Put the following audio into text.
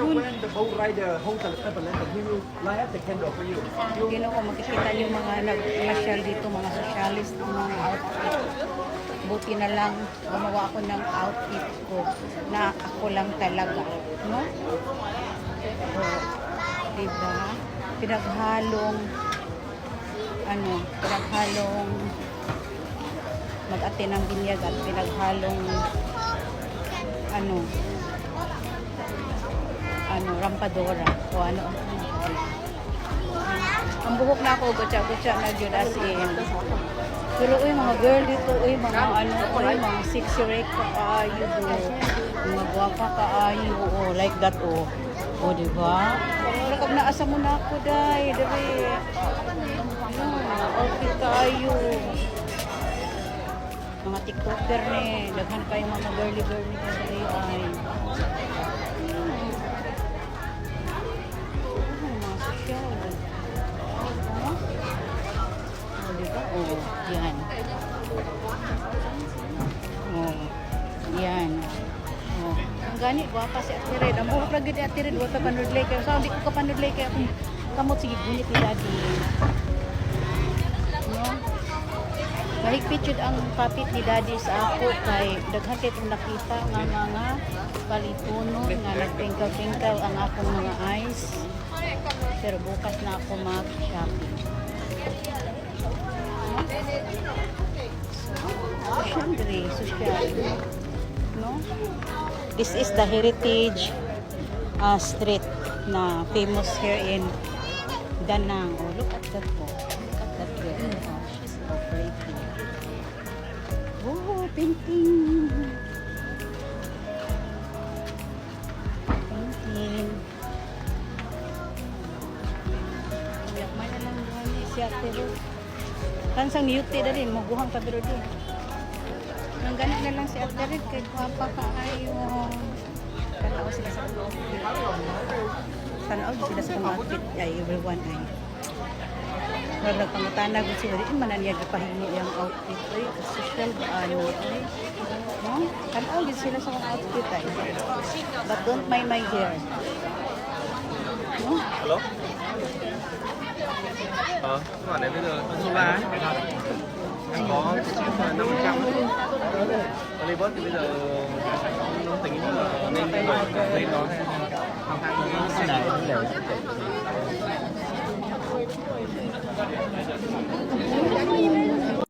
when the boat rider holds the pepperland, he will light up the candle for you. Ginoo, makikita yung mga nagmasyal dito, mga socialist, mga outfit. Buti na lang gumawa ako ng outfit ko na ako lang talaga, no? So, diba? Pinaghalong mag-ate ng binyag at pinaghalong rampadora o ang buhok na ako gutya-gutya na jud as in. Pero mga girl dito mga mga sexy rate ka kaayo do, mga gwapa kaayo like that diba? Wala kag naasa mo na ako dai dere. Okay kayo. Mga TikToker ni, daghan kayo mga girly ka dere ay. Mga social. Diba? Yan. Yan. Ang gani, guwapa si Ate Red. Ang buhok lagi ni Ate Red, wata panudlay kayo. So, hindi ko kapanudlay kayo kung kamot, sige, gunit ni Daddy. No? Mahigpit yun ang kapit ni Daddy sa ako kay daghan kayo itong nakita nga palituno nga nagpingkaw-pingkaw ang akong mga eyes. Pero bukas na ako mag-shopping. Siyempre, social. No? This is the heritage street na famous here in Danang. Oh, look at that po. Look at that girl. Oh, she's so pretty. Oh, painting. Painting. Uyak man na lang doon ni si Ate Ruth. Kansang niyuti na rin, maguhang kabiro din. Nang ganit na lang si Ate Ruth, kay guwapa ka ayo. Tanaw sila sa outfit. Tanaw sila sa outfit ay everyone ay. Wala nagpangutanag sila rin, manan niya pahingi yung outfit. Ay, social ba ano ay. No? Tanaw sila sa outfit ay. But don't mind my hair. No? Hello? Các bạn này bây giờ Sola ấy, anh có chiếc 500 Olivos thì bây giờ nó tính là nên lên đó hay thang